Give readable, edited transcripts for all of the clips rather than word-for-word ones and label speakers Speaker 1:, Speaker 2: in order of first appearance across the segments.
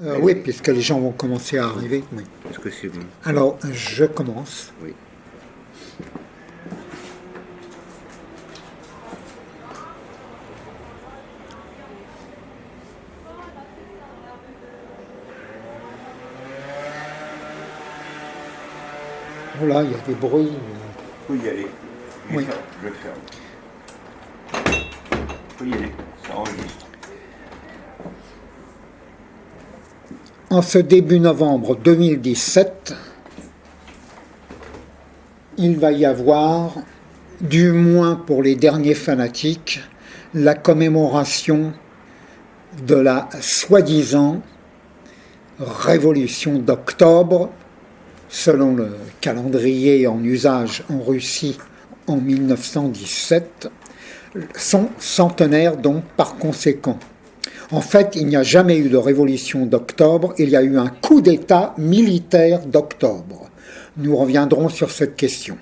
Speaker 1: Oui, puisque les gens vont commencer à arriver. Oui.
Speaker 2: Est-ce que c'est bon?
Speaker 1: Alors, je commence.
Speaker 2: Oui.
Speaker 1: Oh là, il y a des bruits.
Speaker 2: Faut y aller.
Speaker 1: Oui.
Speaker 2: Je ferme. Faut y aller. Ça enregistre.
Speaker 1: En ce début novembre 2017, il va y avoir, du moins pour les derniers fanatiques, la commémoration de la soi-disant révolution d'octobre, selon le calendrier en usage en Russie en 1917, son centenaire donc par conséquent. En fait, il n'y a jamais eu de révolution d'octobre, il y a eu un coup d'État militaire d'octobre. Nous reviendrons sur cette question.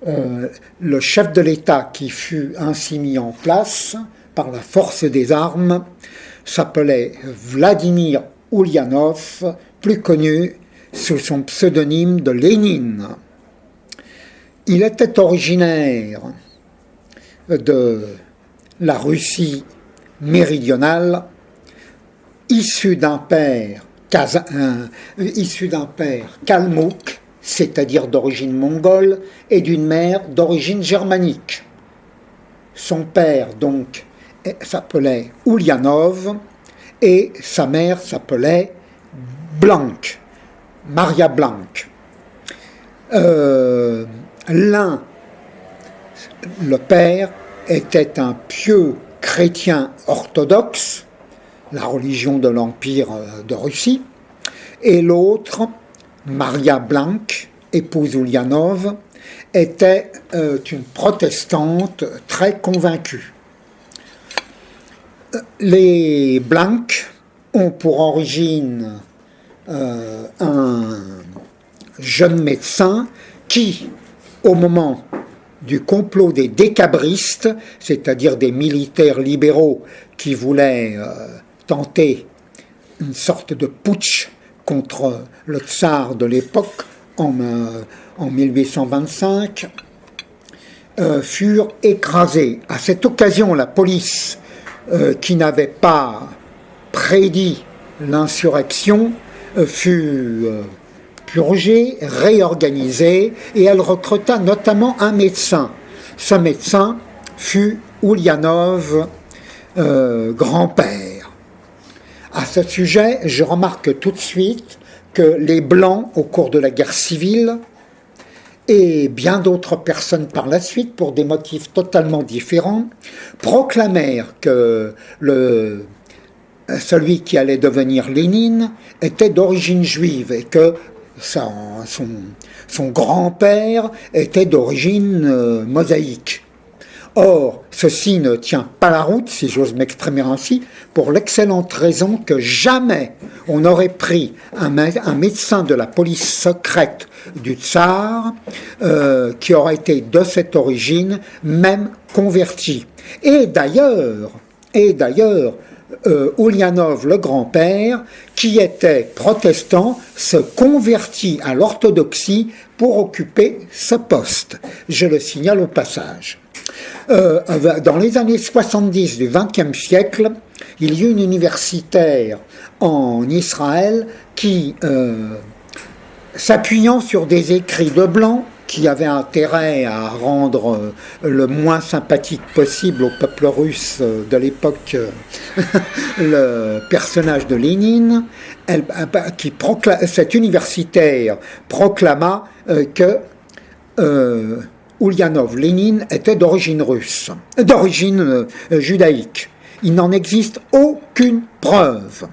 Speaker 1: Le chef de l'État qui fut ainsi mis en place par la force des armes s'appelait Vladimir Ulyanov, plus connu sous son pseudonyme de Lénine. Il était originaire de la Russie méridionale, issu d'un père kalmouk, c'est-à-dire d'origine mongole, et d'une mère d'origine germanique. Son père, donc, s'appelait Ulyanov, et sa mère s'appelait Blanc, Maria Blanc. Le père était un pieux chrétien orthodoxe, la religion de l'Empire de Russie, et l'autre, Maria Blanc, épouse Ulyanov, était une protestante très convaincue. Les Blancs ont pour origine un jeune médecin qui, au moment du complot des décabristes, c'est-à-dire des militaires libéraux qui voulaient tenter une sorte de putsch contre le tsar de l'époque en 1825, furent écrasés. À cette occasion, la police, qui n'avait pas prédit l'insurrection, fut purgée, réorganisée, et elle recruta notamment un médecin. Ce médecin fut Ulyanov, grand-père. À ce sujet, je remarque tout de suite que les Blancs, au cours de la guerre civile, et bien d'autres personnes par la suite, pour des motifs totalement différents, proclamèrent que celui qui allait devenir Lénine était d'origine juive et que son grand-père était d'origine mosaïque. Or, ceci ne tient pas la route, si j'ose m'exprimer ainsi, pour l'excellente raison que jamais on n'aurait pris un médecin de la police secrète du tsar qui aurait été de cette origine, même converti. Et d'ailleurs, Ulyanov, le grand-père, qui était protestant, se convertit à l'orthodoxie pour occuper ce poste. Je le signale au passage. Dans les années 70 du XXe siècle, il y eut une universitaire en Israël qui, s'appuyant sur des écrits de Blanc, qui avaient intérêt à rendre le moins sympathique possible au peuple russe de l'époque le personnage de Lénine, cette universitaire proclama que Ulyanov, Lénine, était d'origine russe, d'origine judaïque. Il n'en existe aucune preuve.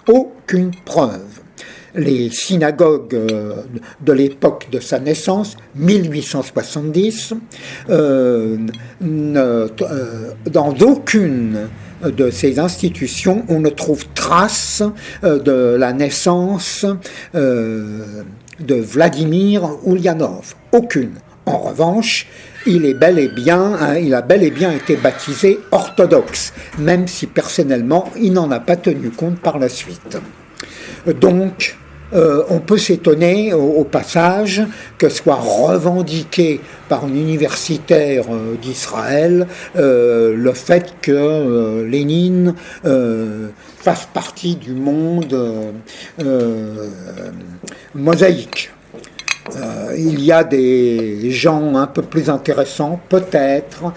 Speaker 1: Aucune preuve. Les synagogues de l'époque de sa naissance, 1870, dans aucune de ces institutions, on ne trouve trace de la naissance de Vladimir Ulyanov. Aucune. En revanche, il a bel et bien été baptisé orthodoxe, même si personnellement, il n'en a pas tenu compte par la suite. Donc, on peut s'étonner au passage que soit revendiqué par un universitaire d'Israël le fait que Lénine fasse partie du monde mosaïque. Il y a des gens un peu plus intéressants, peut-être,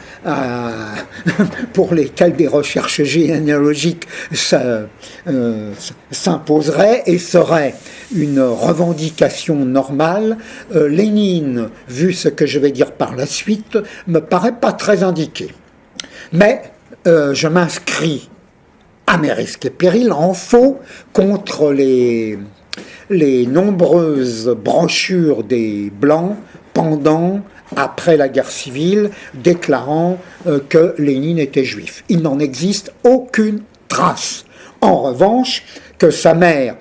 Speaker 1: pour lesquels des recherches généalogiques s'imposeraient et seraient une revendication normale. Lénine, vu ce que je vais dire par la suite, me paraît pas très indiqué. Mais je m'inscris à mes risques et périls en faux contre les nombreuses brochures des Blancs pendant, après la guerre civile, déclarant que Lénine était juif. Il n'en existe aucune trace. En revanche, que sa mère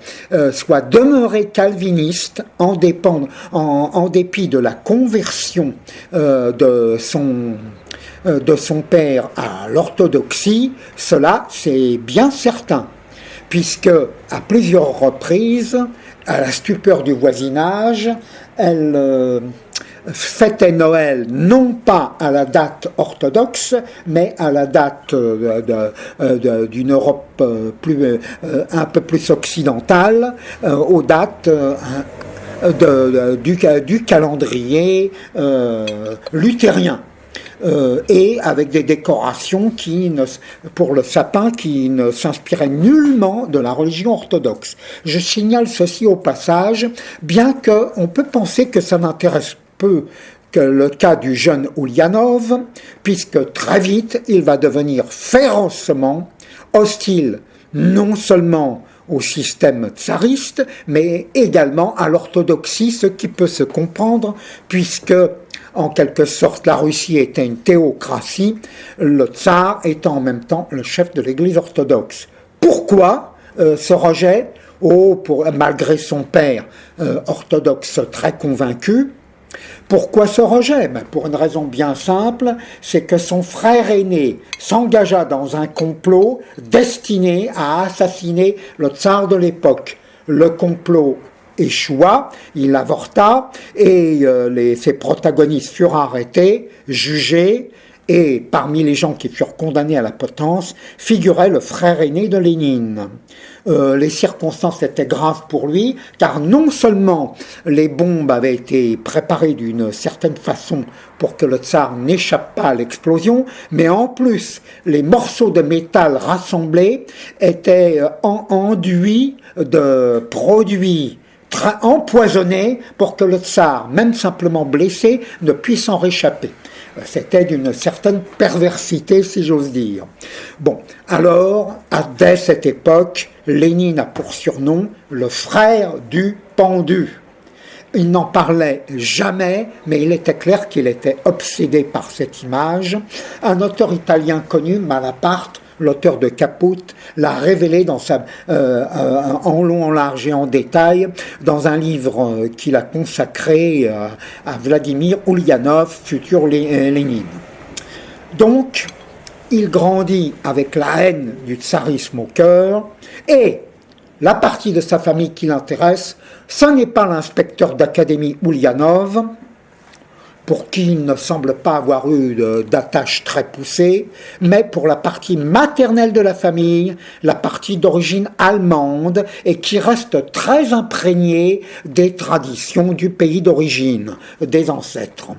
Speaker 1: soit demeurée calviniste en dépit de la conversion de son père à l'orthodoxie, cela c'est bien certain, puisque à plusieurs reprises, à la stupeur du voisinage, elle fêtait Noël non pas à la date orthodoxe, mais à la date d'une Europe un peu plus occidentale, aux dates du calendrier luthérien. Et avec des décorations pour le sapin qui ne s'inspiraient nullement de la religion orthodoxe. Je signale ceci au passage, bien qu'on peut penser que ça n'intéresse peu que le cas du jeune Oulianov, puisque très vite il va devenir férocement hostile non seulement au système tsariste, mais également à l'orthodoxie, ce qui peut se comprendre, puisque en quelque sorte, la Russie était une théocratie, le tsar étant en même temps le chef de l'Église orthodoxe. Pourquoi ce rejet ? Malgré son père orthodoxe très convaincu. Pourquoi ce rejet ? Pour une raison bien simple, c'est que son frère aîné s'engagea dans un complot destiné à assassiner le tsar de l'époque. Le complot échoua, il avorta et ses protagonistes furent arrêtés, jugés, et parmi les gens qui furent condamnés à la potence figurait le frère aîné de Lénine. Les circonstances étaient graves pour lui, car non seulement les bombes avaient été préparées d'une certaine façon pour que le tsar n'échappe pas à l'explosion, mais en plus, les morceaux de métal rassemblés étaient enduits de produits empoisonné pour que le tsar, même simplement blessé, ne puisse en réchapper. C'était d'une certaine perversité, si j'ose dire. Bon, alors, dès cette époque, Lénine a pour surnom le frère du pendu. Il n'en parlait jamais, mais il était clair qu'il était obsédé par cette image. Un auteur italien connu, Malaparte, l'auteur de Caput, l'a révélé en long, en large et en détail dans un livre qu'il a consacré à Vladimir Oulianov, futur Lénine. Donc, il grandit avec la haine du tsarisme au cœur, et la partie de sa famille qui l'intéresse, ce n'est pas l'inspecteur d'académie Oulianov, pour qui il ne semble pas avoir eu d'attache très poussée, mais pour la partie maternelle de la famille, la partie d'origine allemande, et qui reste très imprégnée des traditions du pays d'origine, des ancêtres.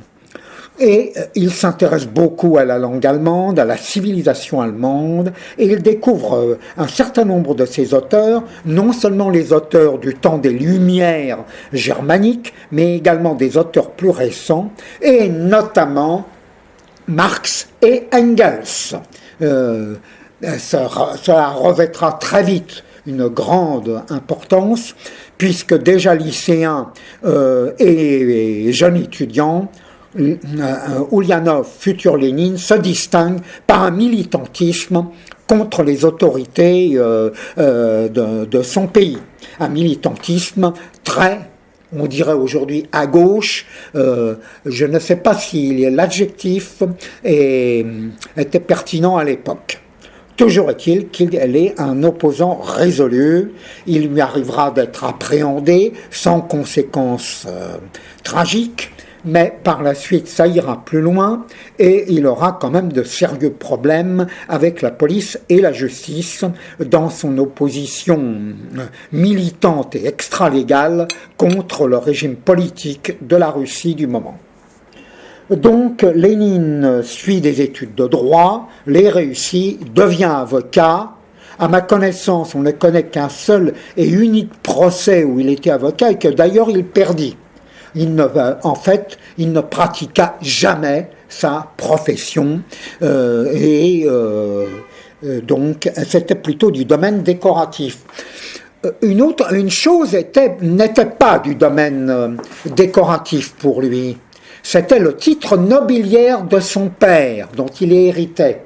Speaker 1: Et il s'intéresse beaucoup à la langue allemande, à la civilisation allemande, et il découvre un certain nombre de ses auteurs, non seulement les auteurs du temps des Lumières germaniques, mais également des auteurs plus récents, et notamment Marx et Engels. Cela revêtra très vite une grande importance, puisque déjà lycéen et jeune étudiant, Oulianov, futur Lénine, se distingue par un militantisme contre les autorités de son pays. Un militantisme très, on dirait aujourd'hui, à gauche. Je ne sais pas si l'adjectif était pertinent à l'époque. Toujours est-il qu'il est un opposant résolu. Il lui arrivera d'être appréhendé sans conséquences tragiques, mais par la suite ça ira plus loin et il aura quand même de sérieux problèmes avec la police et la justice dans son opposition militante et extralégale contre le régime politique de la Russie du moment. Donc Lénine suit des études de droit, les réussit, devient avocat. À ma connaissance, on ne connaît qu'un seul et unique procès où il était avocat et que d'ailleurs il perdit. En fait, il ne pratiqua jamais sa profession donc c'était plutôt du domaine décoratif. Une chose n'était pas du domaine décoratif pour lui. C'était le titre nobiliaire de son père, dont il héritait.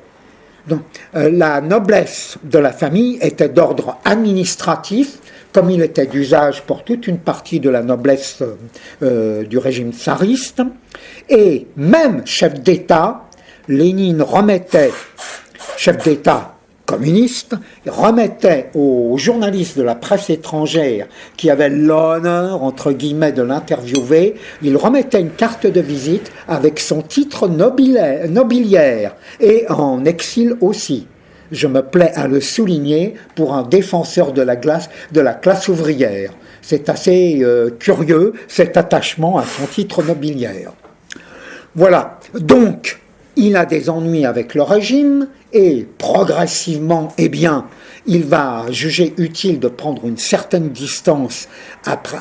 Speaker 1: Donc, la noblesse de la famille était d'ordre administratif, comme il était d'usage pour toute une partie de la noblesse du régime tsariste. Et même chef d'État, Lénine remettait, chef d'État communiste, remettait aux journalistes de la presse étrangère qui avaient l'honneur, entre guillemets, de l'interviewer, il remettait une carte de visite avec son titre nobiliaire et en exil aussi. Je me plais à le souligner pour un défenseur de la classe ouvrière. C'est assez curieux, cet attachement à son titre nobiliaire. Voilà, donc il a des ennuis avec le régime et progressivement, il va juger utile de prendre une certaine distance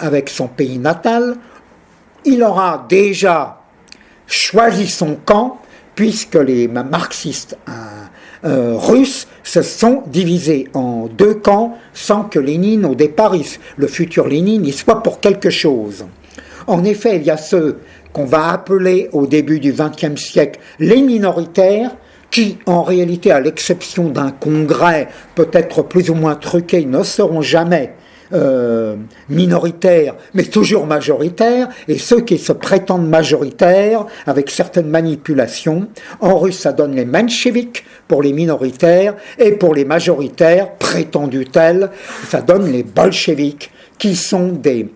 Speaker 1: avec son pays natal. Il aura déjà choisi son camp puisque les marxistes russes se sont divisés en deux camps sans que Lénine, au départ, le futur Lénine, y soit pour quelque chose. En effet, il y a ceux qu'on va appeler au début du XXe siècle les minoritaires, qui, en réalité, à l'exception d'un congrès peut-être plus ou moins truqué, ne seront jamais minoritaires, mais toujours majoritaires, et ceux qui se prétendent majoritaires, avec certaines manipulations. En russe, ça donne les mencheviks pour les minoritaires, et pour les majoritaires, prétendus tels, ça donne les bolcheviks, qui sont des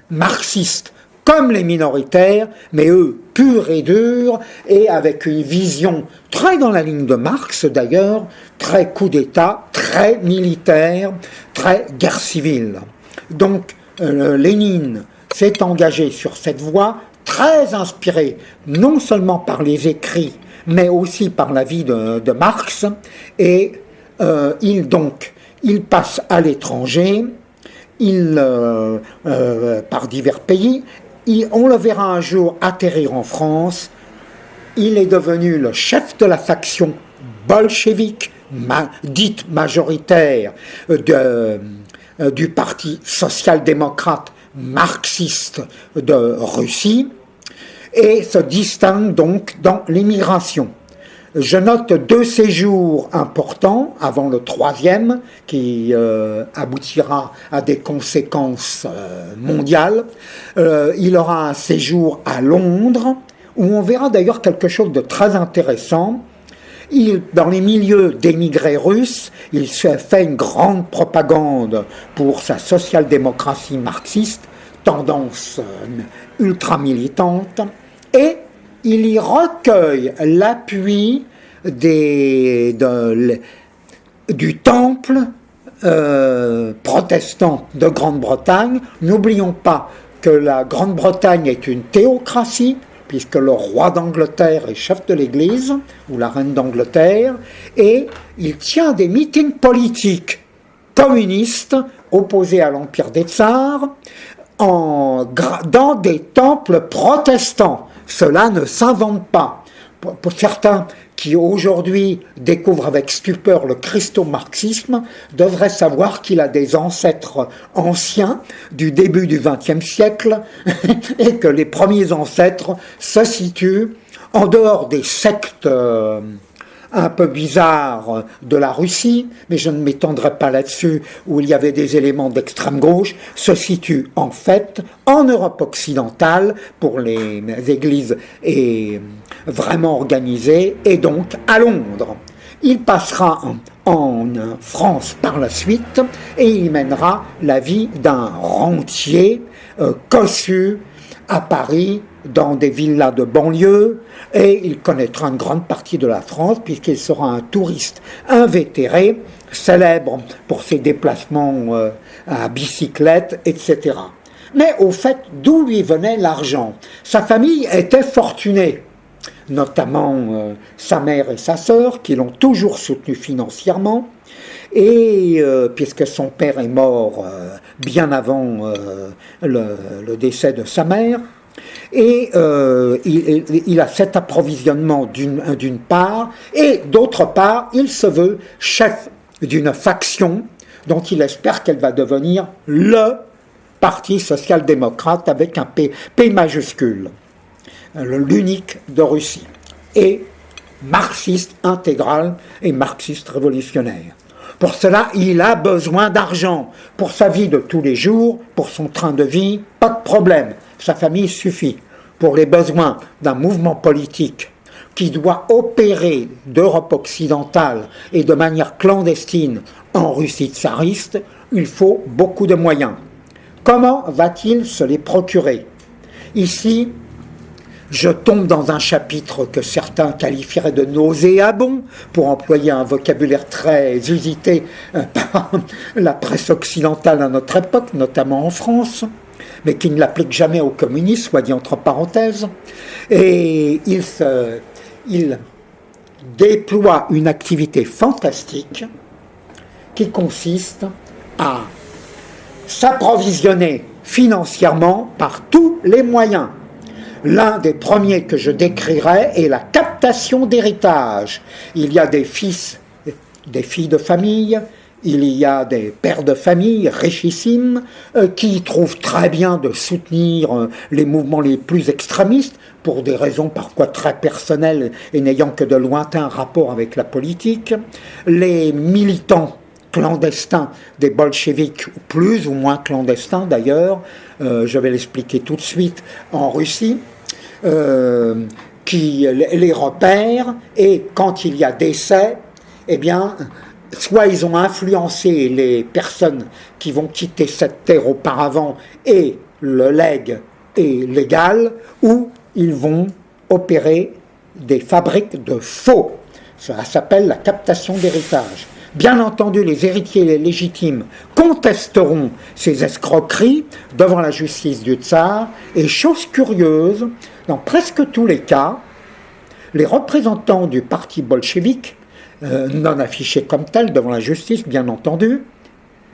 Speaker 1: marxistes comme les minoritaires, mais eux, purs et durs, et avec une vision très dans la ligne de Marx d'ailleurs, très coup d'État, très militaire, très guerre civile. Donc Lénine s'est engagé sur cette voie, très inspiré non seulement par les écrits, mais aussi par la vie de Marx, et il passe à l'étranger, par divers pays. On le verra un jour atterrir en France. Il est devenu le chef de la faction bolchevique, dite majoritaire, du parti social-démocrate marxiste de Russie, et se distingue donc dans l'immigration. Je note 2 séjours importants avant le 3e qui aboutira à des conséquences mondiales. Il aura un séjour à Londres où on verra d'ailleurs quelque chose de très intéressant. Dans les milieux d'émigrés russes, il se fait une grande propagande pour sa social-démocratie marxiste, tendance ultra-militante, et il y recueille l'appui du temple protestant de Grande-Bretagne. N'oublions pas que la Grande-Bretagne est une théocratie, puisque le roi d'Angleterre est chef de l'Église, ou la reine d'Angleterre, et il tient des meetings politiques communistes opposés à l'Empire des Tsars dans des temples protestants. Cela ne s'invente pas. Pour certains qui aujourd'hui découvrent avec stupeur le christo-marxisme, devraient savoir qu'il a des ancêtres anciens du début du XXe siècle et que les premiers ancêtres se situent en dehors des sectes un peu bizarre de la Russie, mais je ne m'étendrai pas là-dessus, où il y avait des éléments d'extrême gauche, se situe en fait en Europe occidentale pour les églises vraiment organisées, et donc à Londres. Il passera en France par la suite, et il mènera la vie d'un rentier cossu à Paris, dans des villas de banlieue, et il connaîtra une grande partie de la France, puisqu'il sera un touriste invétéré, célèbre pour ses déplacements à bicyclette, etc. Mais au fait, d'où lui venait l'argent? Sa famille était fortunée, notamment sa mère et sa sœur, qui l'ont toujours soutenu financièrement, et puisque son père est mort bien avant le décès de sa mère, et il a cet approvisionnement d'une part, et d'autre part, il se veut chef d'une faction dont il espère qu'elle va devenir le Parti social-démocrate avec un P majuscule, l'unique de Russie, et marxiste intégral et marxiste révolutionnaire. Pour cela, il a besoin d'argent. Pour sa vie de tous les jours, pour son train de vie, pas de problème. Sa famille suffit. Pour les besoins d'un mouvement politique qui doit opérer d'Europe occidentale et de manière clandestine en Russie tsariste, il faut beaucoup de moyens. Comment va-t-il se les procurer? Ici, je tombe dans un chapitre que certains qualifieraient de nauséabond, pour employer un vocabulaire très usité par la presse occidentale à notre époque, notamment en France, mais qui ne l'applique jamais aux communistes, soit dit entre parenthèses. Et il déploie une activité fantastique qui consiste à s'approvisionner financièrement par tous les moyens. L'un des premiers que je décrirai est la captation d'héritage. Il y a des fils, des filles de famille, il y a des pères de famille richissimes qui trouvent très bien de soutenir les mouvements les plus extrémistes pour des raisons parfois très personnelles et n'ayant que de lointains rapports avec la politique. Les militants clandestins des bolcheviks, plus ou moins clandestins d'ailleurs, je vais l'expliquer tout de suite, en Russie, qui les repèrent, et quand il y a décès, eh bien, soit ils ont influencé les personnes qui vont quitter cette terre auparavant et le legs est légal, ou ils vont opérer des fabriques de faux. Ça s'appelle la captation d'héritage. Bien entendu, les héritiers légitimes contesteront ces escroqueries devant la justice du tsar, et chose curieuse, dans presque tous les cas, les représentants du parti bolchevique, non affichés comme tels devant la justice, bien entendu,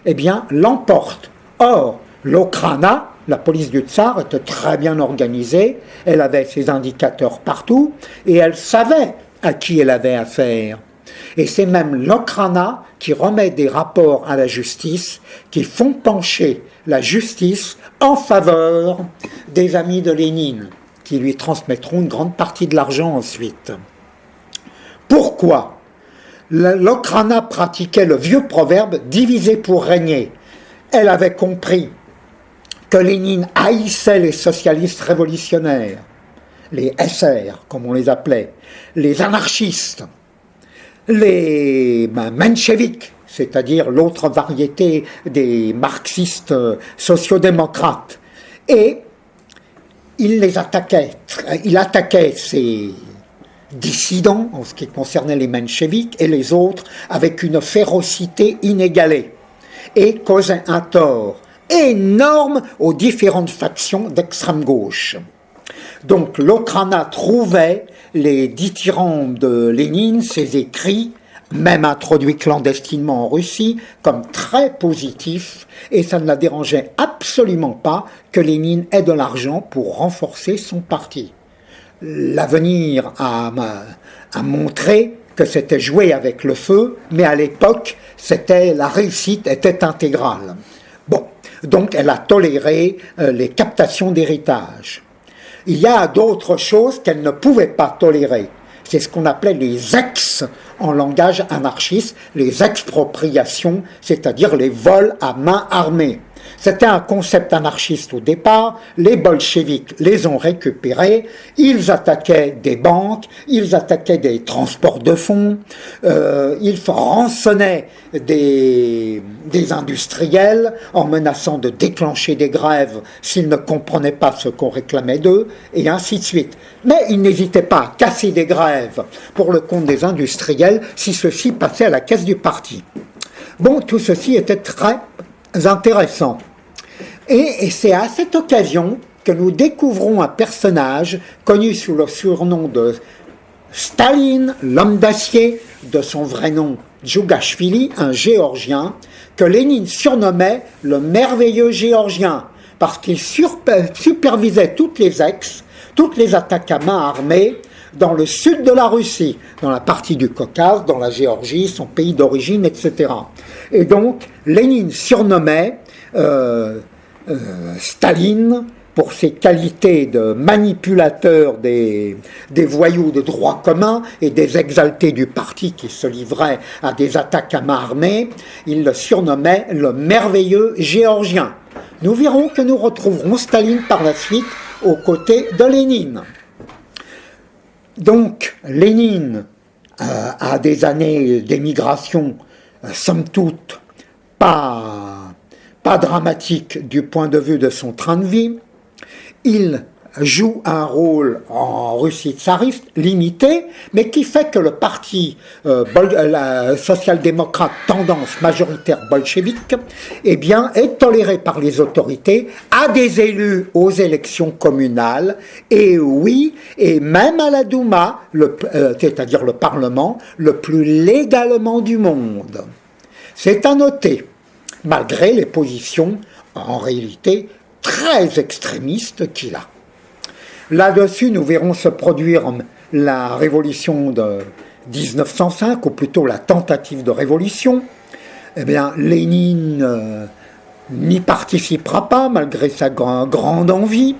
Speaker 1: eh bien, l'emportent. Or, l'Okhrana, la police du tsar, était très bien organisée, elle avait ses indicateurs partout, et elle savait à qui elle avait affaire. Et c'est même l'Okhrana qui remet des rapports à la justice qui font pencher la justice en faveur des amis de Lénine, qui lui transmettront une grande partie de l'argent ensuite. Pourquoi? L'Okhrana pratiquait le vieux proverbe « diviser pour régner ». Elle avait compris que Lénine haïssait les socialistes révolutionnaires, les SR, comme on les appelait, les anarchistes, les mencheviks, c'est-à-dire l'autre variété des marxistes sociodémocrates. Et il les attaquait. Il attaquait ces dissidents, en ce qui concernait les mencheviks, et les autres avec une férocité inégalée, et causait un tort énorme aux différentes factions d'extrême gauche. Donc l'Okhrana trouvait les dithyrambes de Lénine, ses écrits, même introduits clandestinement en Russie, comme très positifs, et ça ne la dérangeait absolument pas que Lénine ait de l'argent pour renforcer son parti. L'avenir a montré que c'était jouer avec le feu, mais à l'époque, la réussite était intégrale. Bon, donc elle a toléré les captations d'héritage. Il y a d'autres choses qu'elle ne pouvait pas tolérer. C'est ce qu'on appelait les ex, en langage anarchiste, les expropriations, c'est-à-dire les vols à main armée. C'était un concept anarchiste au départ, les bolcheviks les ont récupérés, ils attaquaient des banques, ils attaquaient des transports de fonds, ils rançonnaient des industriels en menaçant de déclencher des grèves s'ils ne comprenaient pas ce qu'on réclamait d'eux, et ainsi de suite. Mais ils n'hésitaient pas à casser des grèves pour le compte des industriels si ceux-ci passaient à la caisse du parti. Bon, tout ceci était très intéressant. Et c'est à cette occasion que nous découvrons un personnage connu sous le surnom de Staline, l'homme d'acier, de son vrai nom Djougashvili, un Géorgien, que Lénine surnommait le merveilleux Géorgien, parce qu'il supervisait toutes les attaques à main armée dans le sud de la Russie, dans la partie du Caucase, dans la Géorgie, son pays d'origine, etc. Et donc, Lénine surnommait Staline, pour ses qualités de manipulateur des voyous de droit commun et des exaltés du parti qui se livraient à des attaques à main armée, il le surnommait le merveilleux Géorgien. Nous verrons que nous retrouverons Staline par la suite aux côtés de Lénine. Donc, Lénine a des années d'émigration, somme toute, pas dramatique du point de vue de son train de vie. Il joue un rôle en Russie tsariste limité, mais qui fait que le parti social-démocrate tendance majoritaire bolchevique eh bien, est toléré par les autorités, a des élus aux élections communales, et oui, et même à la Douma, c'est-à-dire le Parlement, le plus légalement du monde. C'est à noter, malgré les positions, en réalité, très extrémistes qu'il a. Là-dessus, nous verrons se produire la révolution de 1905, ou plutôt la tentative de révolution. Eh bien, Lénine n'y participera pas, malgré sa grande envie.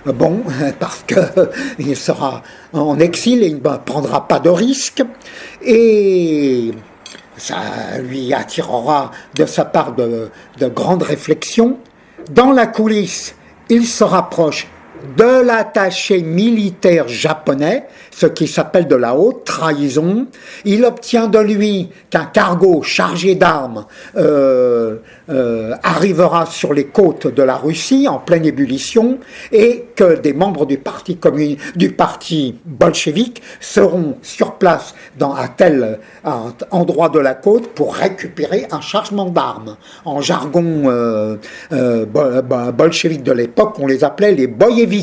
Speaker 1: Bon, parce qu'il sera en exil et il ne prendra pas de risques. Et ça lui attirera de sa part de grandes réflexions. Dans la coulisse, il se rapproche de l'attaché militaire japonais, ce qui s'appelle de la haute trahison. Il obtient de lui qu'un cargo chargé d'armes arrivera sur les côtes de la Russie en pleine ébullition, et que des membres du parti bolchevique seront sur place à tel endroit de la côte pour récupérer un chargement d'armes. En jargon bolchevique de l'époque, on les appelait les boyeviki.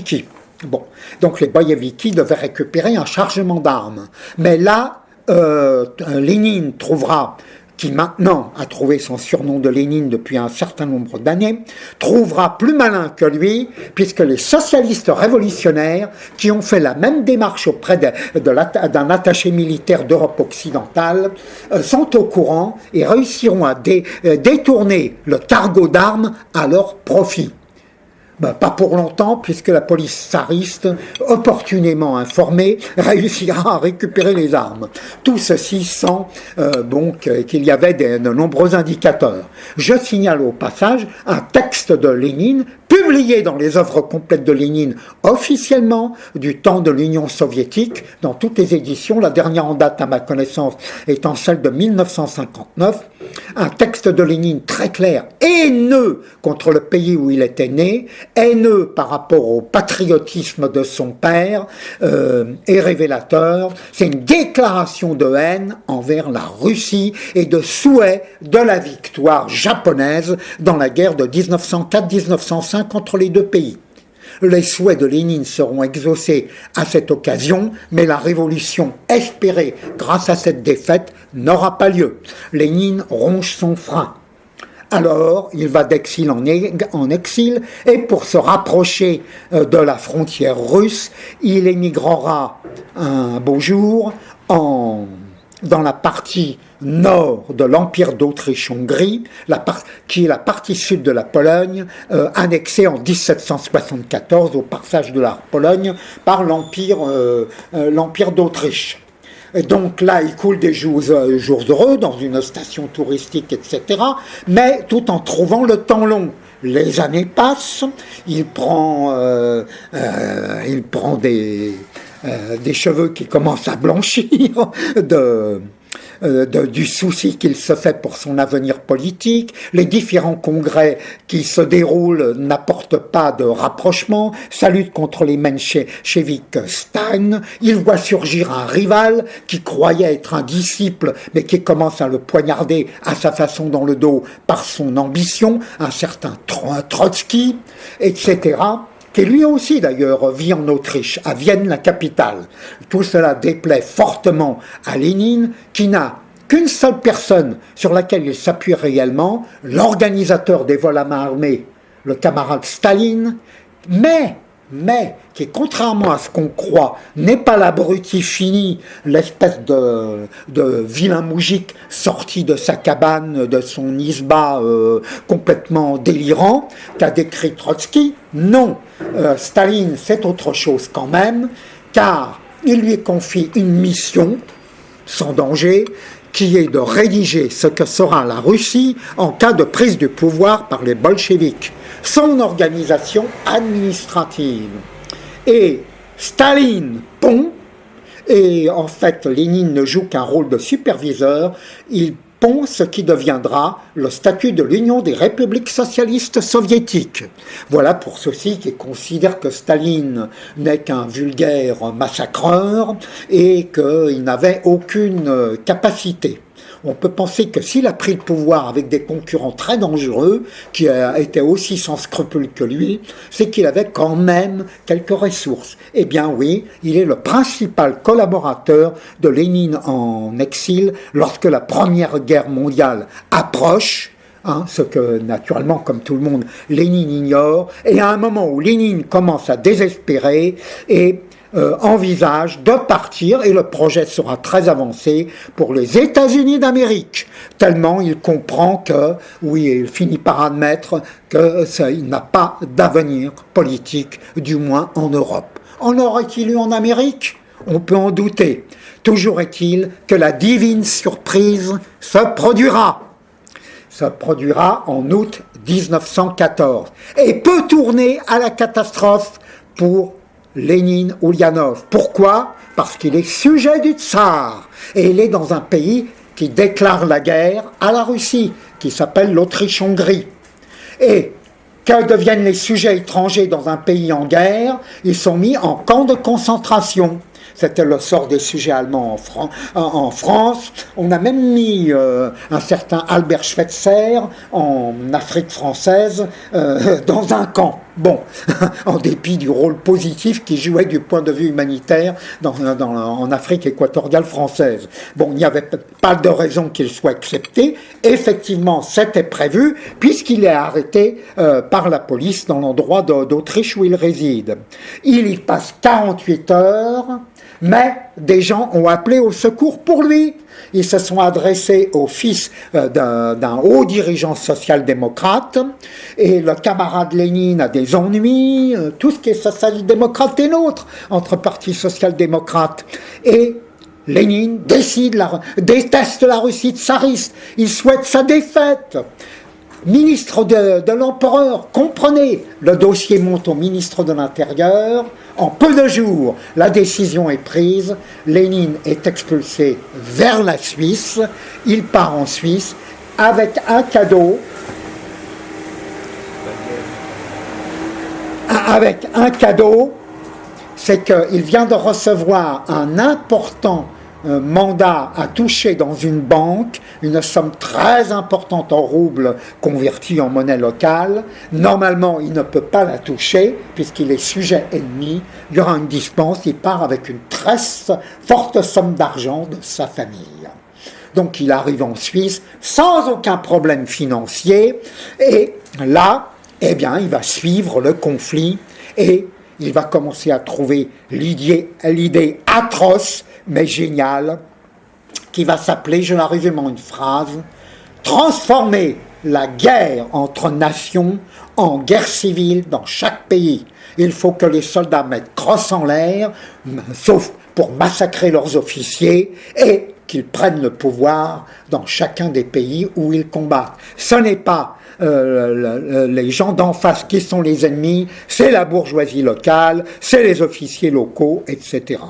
Speaker 1: Bon, donc les boyeviki devaient récupérer un chargement d'armes. Mais là, Lénine trouvera, qui maintenant a trouvé son surnom de Lénine depuis un certain nombre d'années, trouvera plus malin que lui, puisque les socialistes révolutionnaires, qui ont fait la même démarche auprès d'un attaché militaire d'Europe occidentale, sont au courant et réussiront à détourner le cargo d'armes à leur profit. Pas pour longtemps, puisque la police tsariste, opportunément informée, réussira à récupérer les armes. Tout ceci sans qu'il y avait de nombreux indicateurs. Je signale au passage un texte de Lénine, publié dans les œuvres complètes de Lénine officiellement du temps de l'Union soviétique, dans toutes les éditions, la dernière en date à ma connaissance étant celle de 1959, un texte de Lénine très clair, haineux contre le pays où il était né, haineux par rapport au patriotisme de son père, et révélateur. C'est une déclaration de haine envers la Russie et de souhait de la victoire japonaise dans la guerre de 1904-1905 entre les deux pays. Les souhaits de Lénine seront exaucés à cette occasion, mais la révolution espérée grâce à cette défaite n'aura pas lieu. Lénine ronge son frein. Alors, il va d'exil en exil, et pour se rapprocher de la frontière russe, il émigrera un beau jour dans la partie nord de l'Empire d'Autriche-Hongrie, qui est la partie sud de la Pologne, annexée en 1774 au passage de la Pologne par l'Empire d'Autriche. Et donc là, il coule des jours heureux dans une station touristique, etc., mais tout en trouvant le temps long. Les années passent, il prend des cheveux qui commencent à blanchir du souci qu'il se fait pour son avenir politique. Les différents congrès qui se déroulent n'apportent pas de rapprochement. Sa lutte contre les mencheviks stagne. Il voit surgir un rival qui croyait être un disciple, mais qui commence à le poignarder à sa façon dans le dos par son ambition, un certain Trotsky, etc., qui lui aussi d'ailleurs vit en Autriche, à Vienne, la capitale. Tout cela déplaît fortement à Lénine, qui n'a qu'une seule personne sur laquelle il s'appuie réellement, l'organisateur des vols à main armée, le camarade Staline, mais qui, contrairement à ce qu'on croit, n'est pas l'abruti fini, l'espèce de vilain moujik sorti de sa cabane, de son isba complètement délirant, qu'a décrit Trotsky. Non, Staline, c'est autre chose quand même, car il lui confie une mission, sans danger, qui est de rédiger ce que sera la Russie en cas de prise du pouvoir par les bolcheviks, son organisation administrative. Et Staline pond, et en fait Lénine ne joue qu'un rôle de superviseur, il pond ce qui deviendra le statut de l'Union des républiques socialistes soviétiques. Voilà pour ceux-ci qui considèrent que Staline n'est qu'un vulgaire massacreur et qu'il n'avait aucune capacité. On peut penser que s'il a pris le pouvoir avec des concurrents très dangereux, qui étaient aussi sans scrupules que lui, c'est qu'il avait quand même quelques ressources. Eh bien oui, il est le principal collaborateur de Lénine en exil lorsque la Première Guerre mondiale approche, ce que naturellement, comme tout le monde, Lénine ignore, et à un moment où Lénine commence à désespérer et envisage de partir, et le projet sera très avancé, pour les États-Unis d'Amérique, tellement il comprend que, oui, il finit par admettre qu'il n'a pas d'avenir politique, du moins en Europe. En aurait-il eu en Amérique ? On peut en douter. Toujours est-il que la divine surprise se produira en août 1914, et peut tourner à la catastrophe pour Lénine Ulyanov. Pourquoi ? Parce qu'il est sujet du tsar, et il est dans un pays qui déclare la guerre à la Russie, qui s'appelle l'Autriche-Hongrie. Et que deviennent les sujets étrangers dans un pays en guerre ? Ils sont mis en camp de concentration. C'était le sort des sujets allemands en France. On a même mis un certain Albert Schweitzer en Afrique française dans un camp. Bon, en dépit du rôle positif qu'il jouait du point de vue humanitaire en Afrique équatoriale française. Bon, il n'y avait pas de raison qu'il soit accepté. Effectivement, c'était prévu, puisqu'il est arrêté par la police dans l'endroit d'Autriche où il réside. Il y passe 48 heures, mais des gens ont appelé au secours pour lui. Ils se sont adressés au fils d'un haut dirigeant social-démocrate, et le camarade Lénine a des ennuis, tout ce qui est social-démocrate est nôtre, entre partis social-démocrates. Et Lénine déteste la Russie tsariste, il souhaite sa défaite. Ministre de l'empereur, comprenez, le dossier monte au ministre de l'Intérieur. En peu de jours, la décision est prise. Lénine est expulsé vers la Suisse. Il part en Suisse avec un cadeau. C'est qu'il vient de recevoir un important mandat à toucher dans une banque, une somme très importante en roubles convertie en monnaie locale. Normalement, il ne peut pas la toucher puisqu'il est sujet ennemi. Il y aura une dispense, il part avec une très forte somme d'argent de sa famille. Donc il arrive en Suisse sans aucun problème financier, et là, eh bien, il va suivre le conflit et il va commencer à trouver l'idée atroce mais géniale, qui va s'appeler, je la résume en une phrase, transformer la guerre entre nations en guerre civile dans chaque pays. Il faut que les soldats mettent crosse en l'air, sauf pour massacrer leurs officiers, et qu'ils prennent le pouvoir dans chacun des pays où ils combattent. Ce n'est pas les gens d'en face qui sont les ennemis, c'est la bourgeoisie locale, c'est les officiers locaux, etc.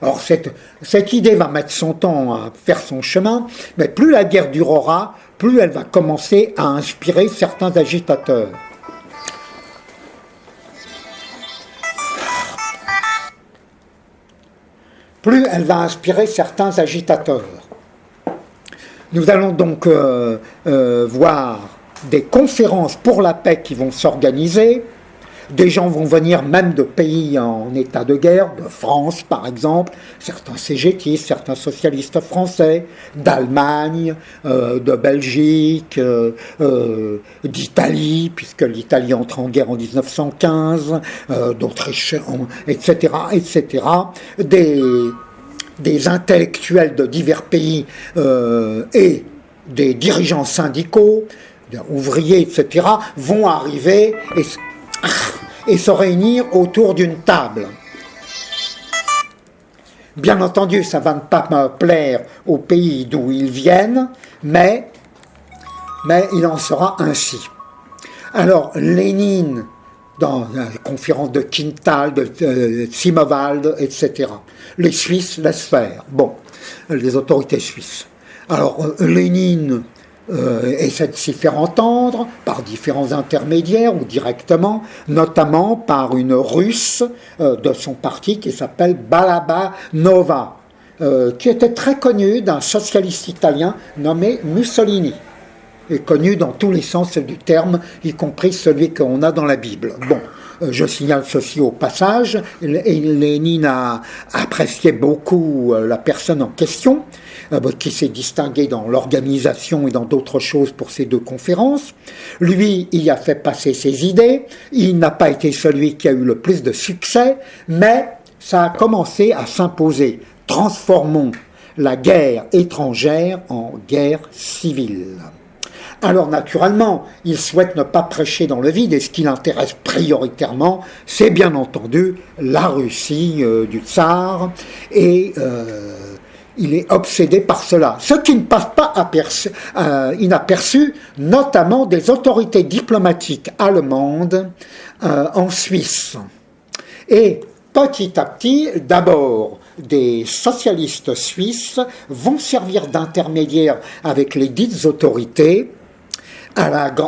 Speaker 1: Alors cette idée va mettre son temps à faire son chemin, mais plus la guerre durera, plus elle va commencer à inspirer certains agitateurs. Plus elle va inspirer certains agitateurs. Nous allons donc voir des conférences pour la paix qui vont s'organiser. Des gens vont venir même de pays en état de guerre, de France par exemple, certains cégétistes, certains socialistes français, d'Allemagne, de Belgique, d'Italie, puisque l'Italie entre en guerre en 1915, d'Autriche, etc., etc., des intellectuels de divers pays et des dirigeants syndicaux, ouvriers, etc., vont arriver et se réunir autour d'une table. Bien entendu, ça ne va pas me plaire au pays d'où ils viennent, mais il en sera ainsi. Alors, Lénine, dans la conférence de Quintal, de Zimmerwald, etc., les Suisses laissent faire. Bon, les autorités suisses. Alors, Lénine essaie de s'y faire entendre par différents intermédiaires ou directement, notamment par une russe de son parti qui s'appelle Balabanova, qui était très connue d'un socialiste italien nommé Mussolini, et connu dans tous les sens du terme, y compris celui qu'on a dans la Bible. Bon, je signale ceci au passage, Lénine a apprécié beaucoup la personne en question, qui s'est distingué dans l'organisation et dans d'autres choses pour ces deux conférences. Lui, il a fait passer ses idées, il n'a pas été celui qui a eu le plus de succès, mais ça a commencé à s'imposer. Transformons la guerre étrangère en guerre civile. Alors naturellement, il souhaite ne pas prêcher dans le vide, et ce qui l'intéresse prioritairement, c'est bien entendu la Russie du tsar, et il est obsédé par cela. Ce qui ne passe pas inaperçu, notamment des autorités diplomatiques allemandes en Suisse. Et petit à petit, d'abord, des socialistes suisses vont servir d'intermédiaires avec les dites autorités,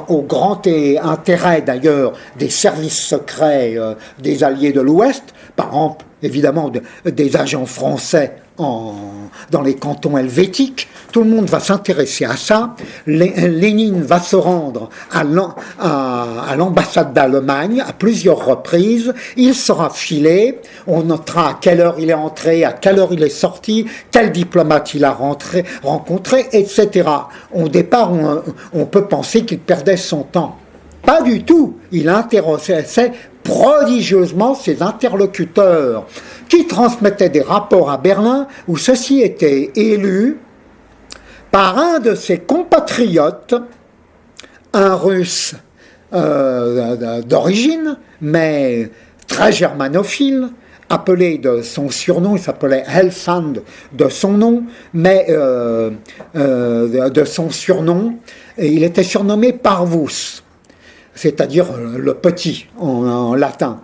Speaker 1: au grand intérêt d'ailleurs des services secrets des alliés de l'Ouest, par exemple évidemment des agents français dans les cantons helvétiques. Tout le monde va s'intéresser à ça. Lénine va se rendre à l'ambassade d'Allemagne à plusieurs reprises. Il sera filé. On notera à quelle heure il est entré, à quelle heure il est sorti, quel diplomate il a rencontré, etc. Au départ, on peut penser qu'il perdait son temps. Pas du tout. Il intéressait prodigieusement ses interlocuteurs qui transmettaient des rapports à Berlin où ceux-ci étaient élus par un de ses compatriotes, un russe d'origine, mais très germanophile, appelé de son surnom, il s'appelait Helsand de son nom, mais de son surnom, et il était surnommé Parvus, c'est-à-dire le petit en latin.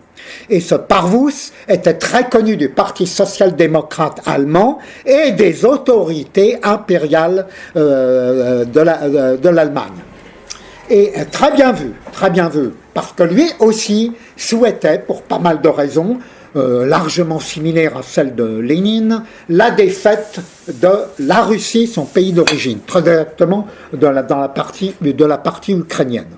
Speaker 1: Et ce Parvus était très connu du Parti social-démocrate allemand et des autorités impériales de l'Allemagne. Et très bien vu, parce que lui aussi souhaitait, pour pas mal de raisons, largement similaires à celle de Lénine, la défaite de la Russie, son pays d'origine, très exactement de la partie ukrainienne.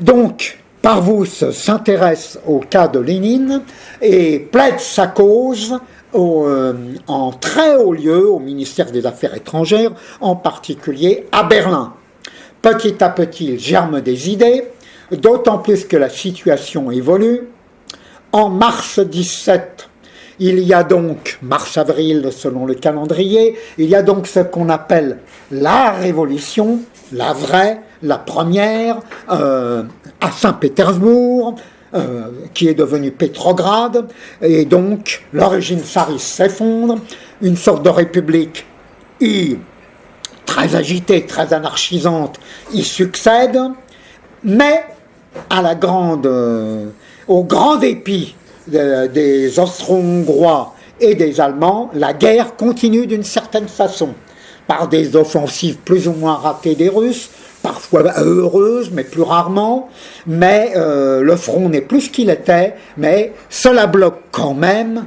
Speaker 1: Donc, Parvus s'intéresse au cas de Lénine et plaide sa cause en très haut lieu au ministère des Affaires étrangères, en particulier à Berlin. Petit à petit, il germe des idées, d'autant plus que la situation évolue. En mars 17, il y a donc, mars-avril selon le calendrier, il y a donc ce qu'on appelle la révolution, la vraie, la première, à Saint-Pétersbourg, qui est devenue Pétrograd, et donc le régime tsariste s'effondre, une sorte de république très agitée, très anarchisante, y succède, Mais au grand dépit des Austro-Hongrois et des Allemands, la guerre continue d'une certaine façon, par des offensives plus ou moins ratées des Russes, parfois heureuses, mais plus rarement, mais le front n'est plus ce qu'il était, mais cela bloque quand même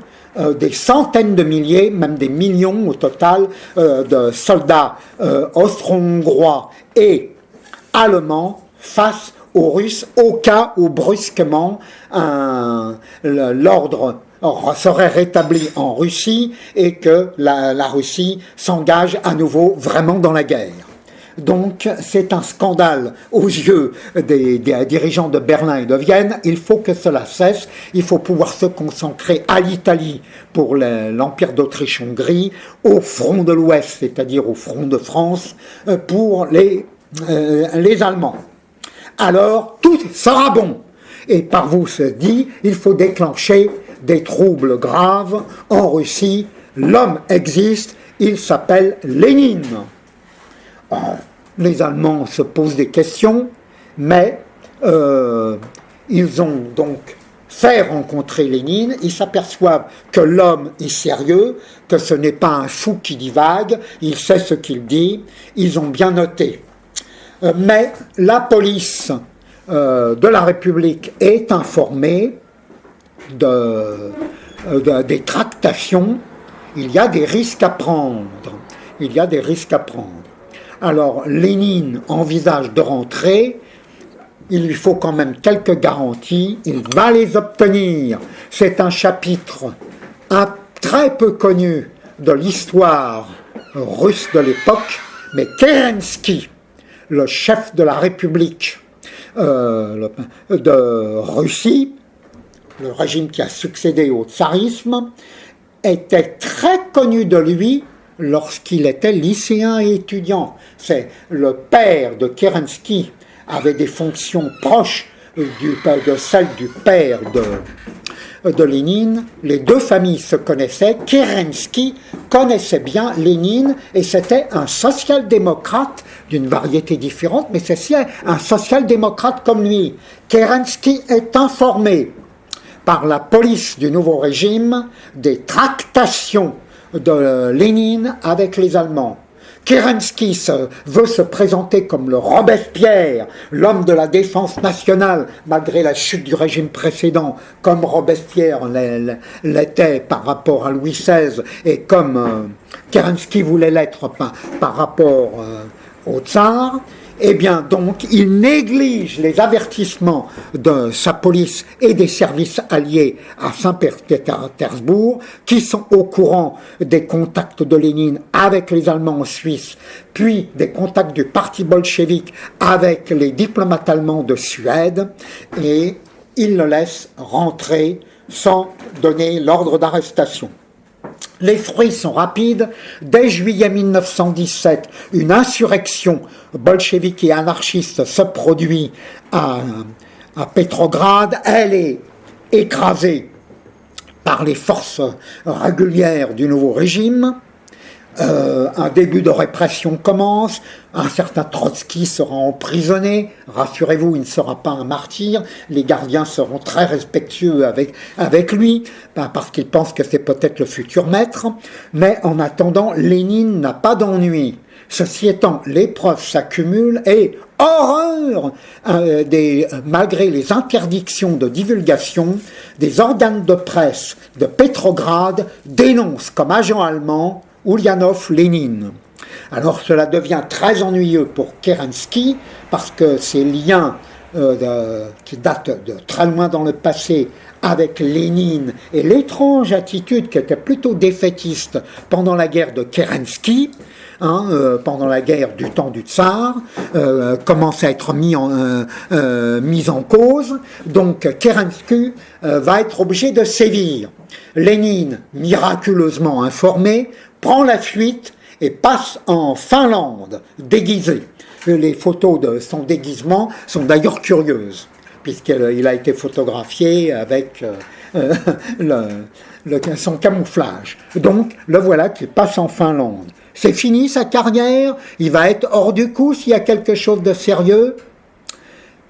Speaker 1: des centaines de milliers, même des millions au total, de soldats austro-hongrois et allemands face aux Russes, au cas où brusquement l'ordre serait rétabli en Russie et que la Russie s'engage à nouveau vraiment dans la guerre. Donc c'est un scandale aux yeux des dirigeants de Berlin et de Vienne. Il faut que cela cesse. Il faut pouvoir se concentrer à l'Italie pour l'Empire d'Autriche-Hongrie, au front de l'Ouest, c'est-à-dire au front de France, pour les Allemands. Alors tout sera bon. Et par vous se dit, il faut déclencher des troubles graves en Russie. L'homme existe, il s'appelle Lénine. Les Allemands se posent des questions, mais ils ont donc fait rencontrer Lénine. Ils s'aperçoivent que l'homme est sérieux, que ce n'est pas un fou qui divague, il sait ce qu'il dit, ils ont bien noté. Mais la police de la République est informée des tractations. Il y a des risques à prendre. Alors Lénine envisage de rentrer, il lui faut quand même quelques garanties, il va les obtenir. C'est un chapitre très peu connu de l'histoire russe de l'époque, mais Kerensky, le chef de la République de Russie, le régime qui a succédé au tsarisme, était très connu de lui lorsqu'il était lycéen et étudiant. C'est le père de Kerensky avait des fonctions proches de celles du père de Lénine. Les deux familles se connaissaient. Kerensky connaissait bien Lénine et c'était un social-démocrate d'une variété différente, mais c'est un social-démocrate comme lui. Kerensky est informé par la police du nouveau régime des tractations de Lénine avec les Allemands. Kerensky veut se présenter comme le Robespierre, l'homme de la défense nationale, malgré la chute du régime précédent, comme Robespierre l'était par rapport à Louis XVI, et comme Kerensky voulait l'être par rapport au tsar. Eh bien, donc, il néglige les avertissements de sa police et des services alliés à Saint-Pétersbourg, qui sont au courant des contacts de Lénine avec les Allemands en Suisse, puis des contacts du parti bolchevique avec les diplomates allemands de Suède, et il le laisse rentrer sans donner l'ordre d'arrestation. Les fruits sont rapides. Dès juillet 1917, une insurrection bolchevique et anarchiste se produit à Pétrograd. Elle est écrasée par les forces régulières du nouveau régime. Un début de répression commence, un certain Trotsky sera emprisonné, rassurez-vous, il ne sera pas un martyr, les gardiens seront très respectueux avec lui, parce qu'ils pensent que c'est peut-être le futur maître, mais en attendant, Lénine n'a pas d'ennui. Ceci étant, les preuves s'accumulent et, horreur, malgré les interdictions de divulgation, des organes de presse de Pétrograd dénoncent comme agent allemand Ulyanov Lénine. Alors cela devient très ennuyeux pour Kerensky parce que ces liens qui datent de très loin dans le passé avec Lénine et l'étrange attitude qui était plutôt défaitiste pendant la guerre de Kerensky, pendant la guerre du temps du tsar, commence à être mis en cause. Donc Kerensky va être obligé de sévir. Lénine, miraculeusement informé, prend la fuite et passe en Finlande, déguisé. Les photos de son déguisement sont d'ailleurs curieuses, puisqu'il a été photographié avec son camouflage. Donc, le voilà qui passe en Finlande. C'est fini sa carrière, il va être hors du coup s'il y a quelque chose de sérieux.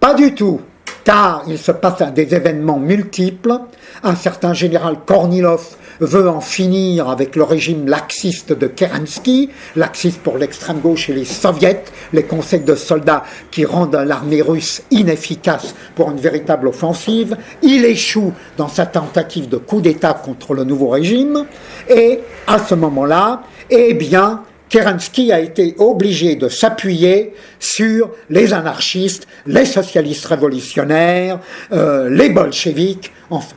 Speaker 1: Pas du tout, car il se passe des événements multiples. Un certain général Kornilov veut en finir avec le régime laxiste de Kerensky, laxiste pour l'extrême gauche et les soviets, les conseils de soldats qui rendent l'armée russe inefficace pour une véritable offensive. Il échoue dans sa tentative de coup d'État contre le nouveau régime, et à ce moment-là, eh bien, Kerensky a été obligé de s'appuyer sur les anarchistes, les socialistes révolutionnaires, les bolcheviks, enfin,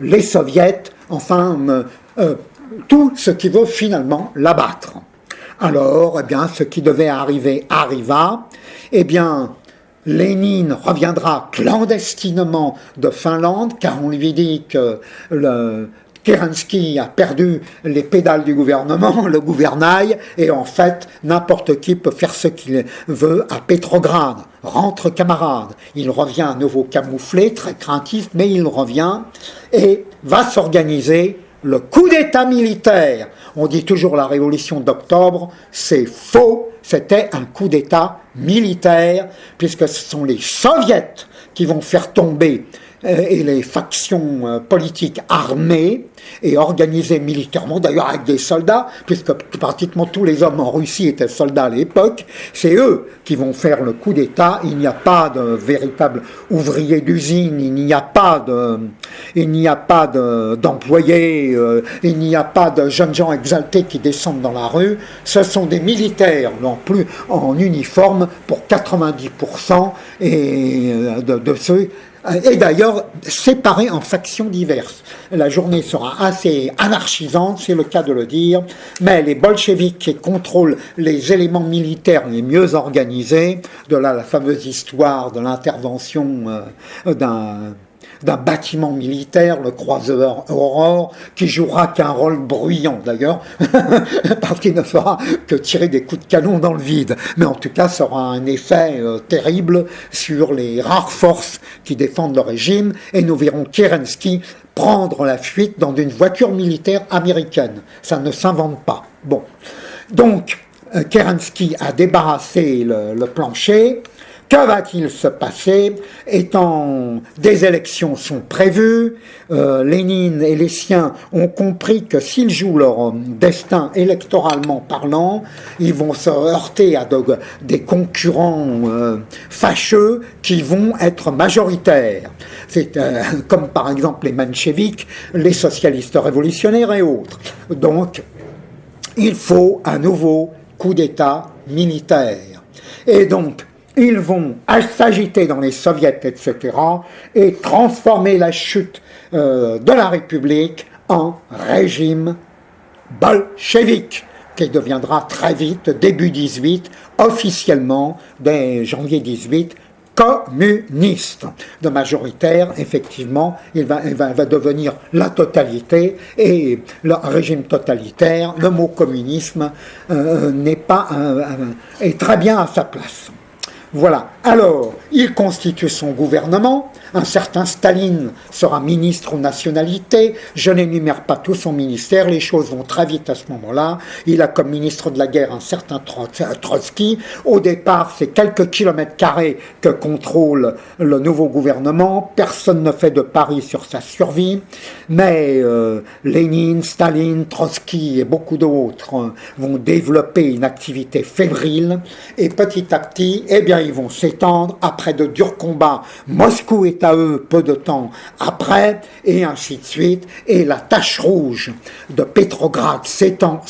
Speaker 1: les soviets, enfin, tout ce qui veut finalement l'abattre. Alors, eh bien, ce qui devait arriver arriva. Eh bien, Lénine reviendra clandestinement de Finlande, car on lui dit que Kerensky a perdu les pédales du gouvernement, le gouvernail, et en fait, n'importe qui peut faire ce qu'il veut à Pétrograd. Rentre camarade. Il revient à nouveau camouflé, très craintif, mais il revient et va s'organiser le coup d'État militaire. On dit toujours la révolution d'octobre, c'est faux, c'était un coup d'État militaire, puisque ce sont les soviets qui vont faire tomber et les factions politiques armées et organisées militairement, d'ailleurs avec des soldats, puisque pratiquement tous les hommes en Russie étaient soldats à l'époque, c'est eux qui vont faire le coup d'État. Il n'y a pas de véritables ouvriers d'usine, il n'y a pas d'employés, il n'y a pas de jeunes gens exaltés qui descendent dans la rue. Ce sont des militaires, non plus en uniforme pour 90% et de ceux. Et d'ailleurs, séparés en factions diverses. La journée sera assez anarchisante, c'est le cas de le dire, mais les bolcheviks qui contrôlent les éléments militaires les mieux organisés, de là la fameuse histoire de l'intervention d'un bâtiment militaire, le croiseur Aurore, qui jouera qu'un rôle bruyant d'ailleurs, parce qu'il ne fera que tirer des coups de canon dans le vide. Mais en tout cas, ça aura un effet terrible sur les rares forces qui défendent le régime, et nous verrons Kerensky prendre la fuite dans une voiture militaire américaine. Ça ne s'invente pas. Bon. Donc, Kerensky a débarrassé le plancher. Que va-t-il se passer? Étant des élections sont prévues, Lénine et les siens ont compris que s'ils jouent leur destin électoralement parlant, ils vont se heurter à des concurrents fâcheux qui vont être majoritaires. C'est comme par exemple les mencheviks, les socialistes révolutionnaires et autres. Donc, il faut un nouveau coup d'État militaire. Et donc, ils vont s'agiter dans les soviets, etc., et transformer la chute de la République en régime bolchevique, qui deviendra très vite, début 18, officiellement, dès janvier 18, communiste. De majoritaire, effectivement, il va devenir la totalité, et le régime totalitaire, le mot communisme est très bien à sa place. Voilà. Alors, il constitue son gouvernement. Un certain Staline sera ministre aux nationalités. Je n'énumère pas tout son ministère. Les choses vont très vite à ce moment-là. Il a comme ministre de la guerre un certain Trotsky. Au départ, c'est quelques kilomètres carrés que contrôle le nouveau gouvernement. Personne ne fait de pari sur sa survie. Mais Lénine, Staline, Trotsky et beaucoup d'autres vont développer une activité fébrile. Et petit à petit, eh bien, ils vont s'étendre après de durs combats. Moscou est à eux peu de temps après, et ainsi de suite. Et la tache rouge de Pétrograd s'étend.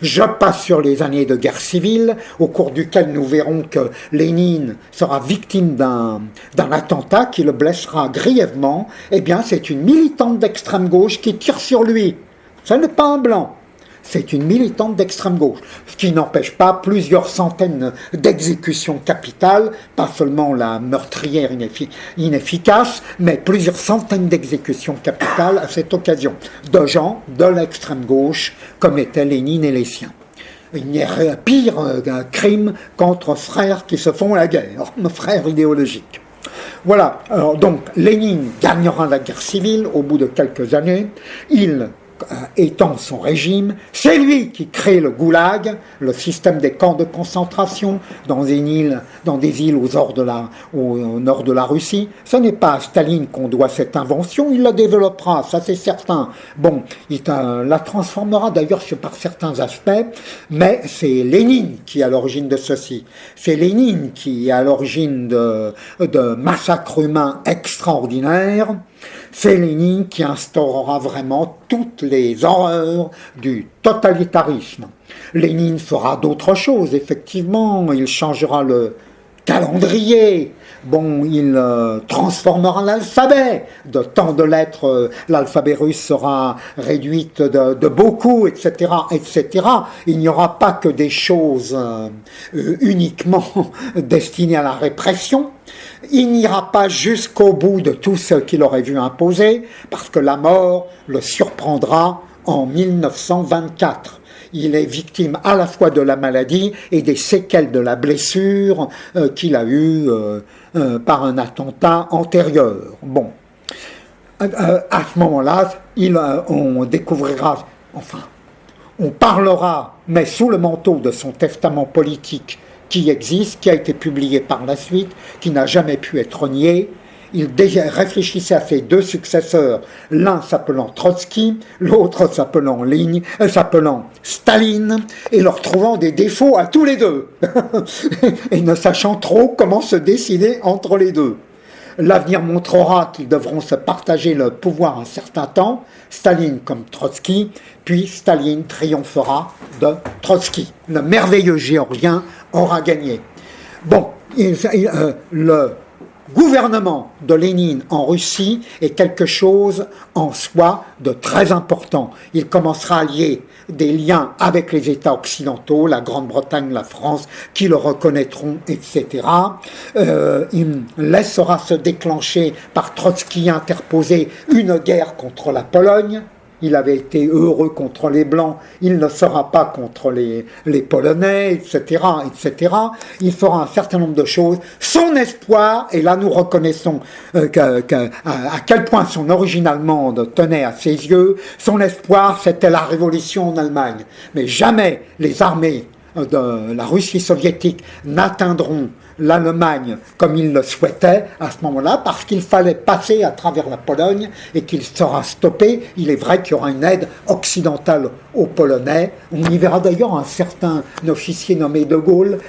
Speaker 1: Je passe sur les années de guerre civile, au cours duquel nous verrons que Lénine sera victime d'un attentat qui le blessera grièvement. Eh bien, c'est une militante d'extrême gauche qui tire sur lui. Ce n'est pas un blanc. C'est une militante d'extrême gauche, ce qui n'empêche pas plusieurs centaines d'exécutions capitales, pas seulement la meurtrière inefficace, mais plusieurs centaines d'exécutions capitales à cette occasion, de gens de l'extrême gauche, comme étaient Lénine et les siens. Il n'y a pire qu'un crime contre frères qui se font la guerre, frères idéologiques. Voilà, alors donc Lénine gagnera la guerre civile au bout de quelques années, il étend son régime. C'est lui qui crée le goulag, le système des camps de concentration dans des îles au nord de la Russie. Ce n'est pas à Staline qu'on doit cette invention, il la développera, ça c'est certain. Bon, il la transformera d'ailleurs par certains aspects, mais c'est Lénine qui est à l'origine de ceci. C'est Lénine qui est à l'origine de massacres humains extraordinaires. C'est Lénine qui instaurera vraiment toutes les horreurs du totalitarisme. Lénine fera d'autres choses, effectivement, il changera le calendrier. Bon, il transformera l'alphabet. De tant de lettres, l'alphabet russe sera réduite de beaucoup, etc., etc. Il n'y aura pas que des choses uniquement destinées à la répression. Il n'ira pas jusqu'au bout de tout ce qu'il aurait vu imposer, parce que la mort le surprendra en 1924. Il est victime à la fois de la maladie et des séquelles de la blessure qu'il a eue par un attentat antérieur. Bon, à ce moment-là, on découvrira, enfin, on parlera, mais sous le manteau de son testament politique qui existe, qui a été publié par la suite, qui n'a jamais pu être nié. Il réfléchissait à ses deux successeurs, l'un s'appelant Trotsky, l'autre s'appelant Staline, et leur trouvant des défauts à tous les deux, et ne sachant trop comment se décider entre les deux. L'avenir montrera qu'ils devront se partager le pouvoir un certain temps, Staline comme Trotsky, puis Staline triomphera de Trotsky. Le merveilleux Géorgien aura gagné. Bon, le gouvernement de Lénine en Russie est quelque chose en soi de très important. Il commencera à lier des liens avec les États occidentaux, la Grande-Bretagne, la France, qui le reconnaîtront, etc. Il laissera se déclencher par Trotsky interposer une guerre contre la Pologne. Il avait été heureux contre les Blancs, il ne sera pas contre les Polonais, etc., etc. Il fera un certain nombre de choses. Son espoir, et là nous reconnaissons à quel point son origine allemande tenait à ses yeux, son espoir c'était la révolution en Allemagne. Mais jamais les armées de la Russie soviétique n'atteindront l'Allemagne comme il le souhaitait à ce moment-là, parce qu'il fallait passer à travers la Pologne et qu'il sera stoppé. Il est vrai qu'il y aura une aide occidentale aux Polonais. On y verra d'ailleurs un certain officier nommé De Gaulle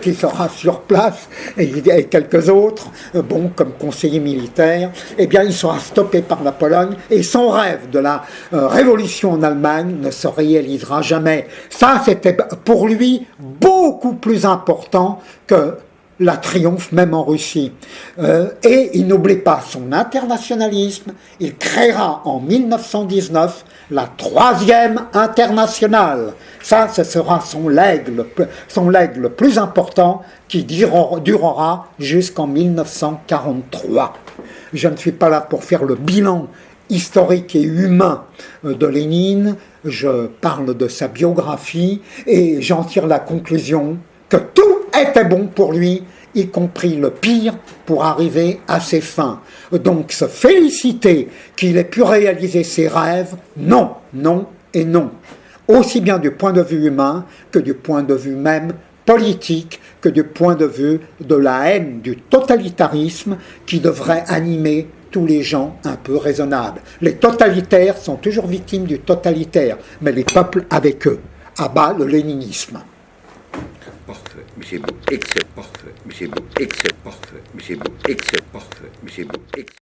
Speaker 1: qui sera sur place et quelques autres, bon, comme conseiller militaire. Eh bien, il sera stoppé par la Pologne et son rêve de la révolution en Allemagne ne se réalisera jamais. Ça, c'était pour lui beaucoup plus important que la triomphe même en Russie. Et il n'oublie pas son internationalisme. Il créera en 1919 la troisième internationale. Ça, ce sera son legs le plus important qui durera jusqu'en 1943. Je ne suis pas là pour faire le bilan historique et humain de Lénine. Je parle de sa biographie et j'en tire la conclusion que tout était bon pour lui, y compris le pire, pour arriver à ses fins. Donc se féliciter qu'il ait pu réaliser ses rêves, non, non et non. Aussi bien du point de vue humain que du point de vue même politique, que du point de vue de la haine du totalitarisme qui devrait animer tous les gens un peu raisonnables. Les totalitaires sont toujours victimes du totalitaire, mais les peuples avec eux. À bas le léninisme.
Speaker 2: Parfait, mais c'est beau, excellent, parfait, mais c'est beau, excellent, parfait, mais c'est beau, excellent, parfait, mais c'est beau, excellent.